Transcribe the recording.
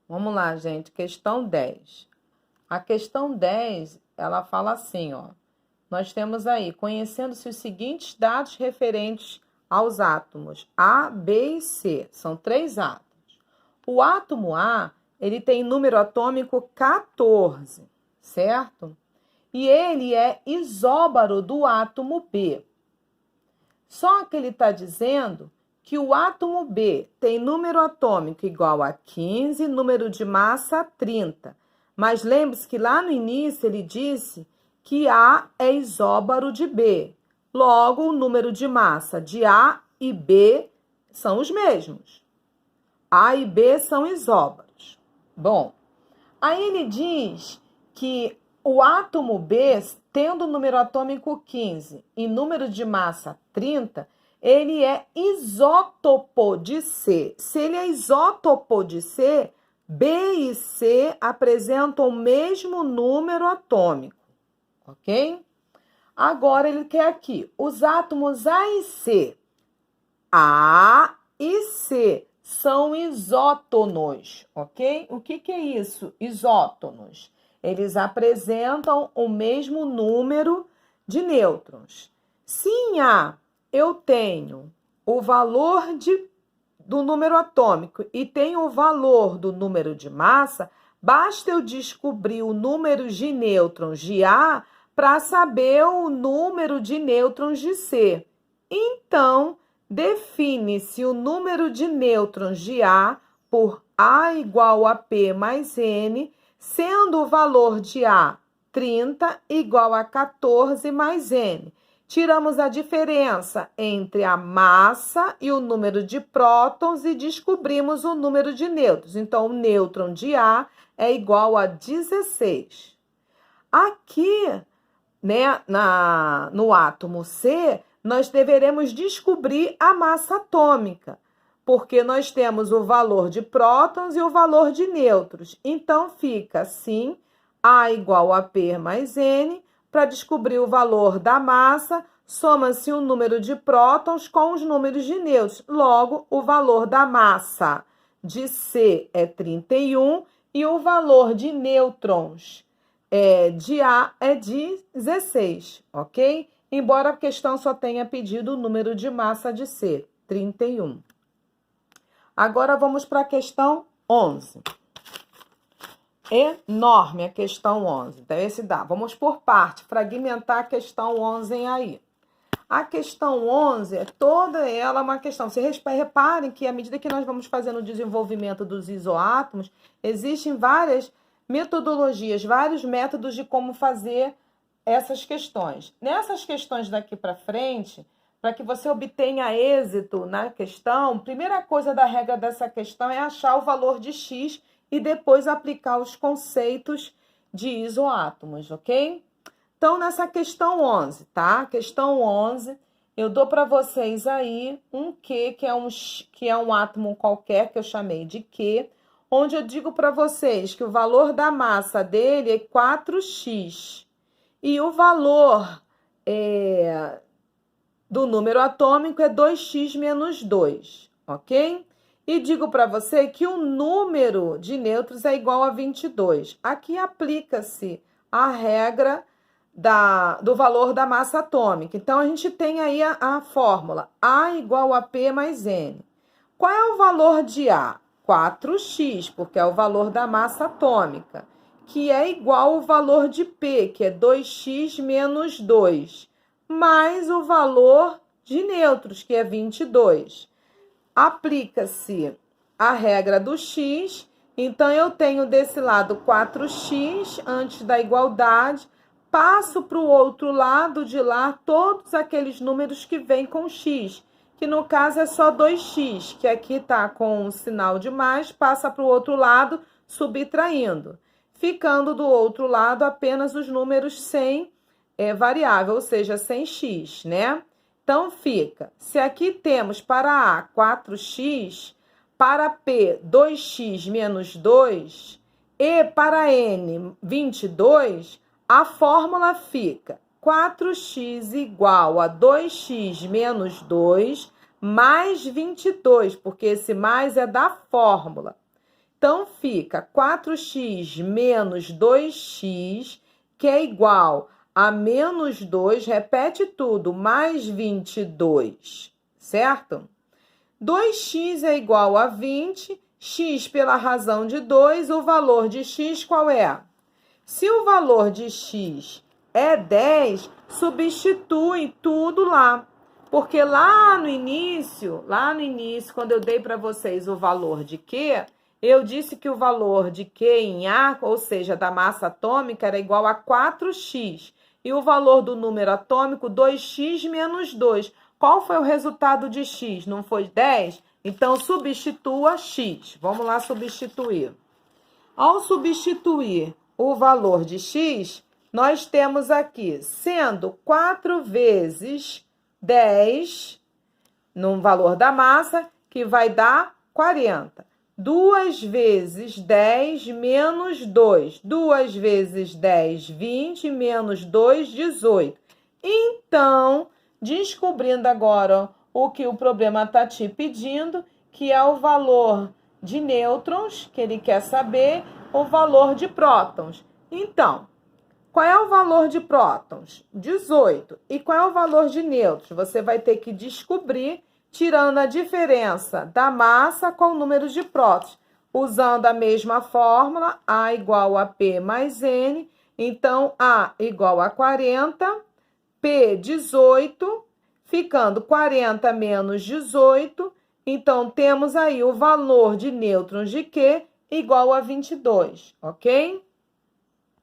Vamos lá, gente. Questão 10. A questão 10, ela fala assim, ó. Nós temos aí, conhecendo-se os seguintes dados referentes aos átomos A, B e C. São 3 átomos. O átomo A, ele tem número atômico 14, certo? E ele é isóbaro do átomo B. Só que ele está dizendo que o átomo B tem número atômico igual a 15, número de massa 30. Mas lembre-se que lá no início ele disse que A é isóbaro de B. Logo, o número de massa de A e B são os mesmos. A e B são isóbaros. Bom, aí ele diz que o átomo B, tendo número atômico 15 e número de massa 30, ele é isótopo de C. Se ele é isótopo de C, B e C apresentam o mesmo número atômico, ok? Agora ele quer aqui os átomos A e C. A e C são isótonos, ok? O que é isso? Isótonos. Eles apresentam o mesmo número de nêutrons. Se em A eu tenho o valor do número atômico e tenho o valor do número de massa, basta eu descobrir o número de nêutrons de A para saber o número de nêutrons de C. Então, define-se o número de nêutrons de A por A igual a P mais N, sendo o valor de A 30 igual a 14 mais N. Tiramos a diferença entre a massa e o número de prótons e descobrimos o número de nêutrons. Então, o nêutron de A é igual a 16. Aqui, né, no átomo C, nós deveremos descobrir a massa atômica, porque nós temos o valor de prótons e o valor de nêutrons. Então, fica assim, A igual a P mais N. Para descobrir o valor da massa, soma-se o número de prótons com os números de nêutrons. Logo, o valor da massa de C é 31 e o valor de nêutrons de A é 16, ok? Embora a questão só tenha pedido o número de massa de C, 31. Agora vamos para a questão 11. Enorme a questão 11. Então, esse dá. Vamos por parte, fragmentar a questão 11 aí. A questão 11 é toda ela uma questão. Vocês reparem que, à medida que nós vamos fazendo o desenvolvimento dos isoátomos, existem várias metodologias, vários métodos de como fazer essas questões. Nessas questões daqui para frente, para que você obtenha êxito na questão, primeira coisa da regra dessa questão é achar o valor de X e depois aplicar os conceitos de isoátomos, ok? Então, nessa questão 11, tá? Questão 11, eu dou para vocês aí um Q, que é um átomo qualquer, que eu chamei de Q, onde eu digo para vocês que o valor da massa dele é 4x e o valor do número atômico é 2x menos 2, ok? E digo para você que o número de nêutrons é igual a 22. Aqui aplica-se a regra do valor da massa atômica. Então, a gente tem aí a fórmula A igual a P mais N. Qual é o valor de A? 4x, porque é o valor da massa atômica, que é igual ao valor de P, que é 2x menos 2, mais o valor de nêutrons, que é 22. Aplica-se a regra do x, então eu tenho desse lado 4x antes da igualdade, passo para o outro lado de lá todos aqueles números que vêm com x, que no caso é só 2x, que aqui está com o sinal de mais, passa para o outro lado subtraindo, ficando do outro lado apenas os números sem variável, ou seja, sem x, né? Então, fica, se aqui temos para A 4x, para P 2x menos 2 e para N 22, a fórmula fica 4x igual a 2x menos 2 mais 22, porque esse mais é da fórmula. Então, fica 4x menos 2x, que é igual a menos 2, repete tudo, mais 22, certo? 2x é igual a 20, x pela razão de 2, o valor de x qual é? Se o valor de x é 10, substitui tudo lá. Porque lá no início, quando eu dei para vocês o valor de Q, eu disse que o valor de Q em A, ou seja, da massa atômica, era igual a 4x. E o valor do número atômico, 2x menos 2. Qual foi o resultado de x? Não foi 10? Então, substitua x. Vamos lá substituir. Ao substituir o valor de x, nós temos aqui, sendo 4 vezes 10, no valor da massa, que vai dar 40. 2 vezes 10 menos 2. 2 vezes 10, 20, menos 2, 18. Então, descobrindo agora o que o problema está te pedindo, que é o valor de nêutrons, que ele quer saber, o valor de prótons. Então, qual é o valor de prótons? 18. E qual é o valor de nêutrons? Você vai ter que descobrir tirando a diferença da massa com o número de prótons. Usando a mesma fórmula, A igual a P mais N. Então, A igual a 40, P 18, ficando 40 menos 18. Então, temos aí o valor de nêutrons de Q igual a 22, ok?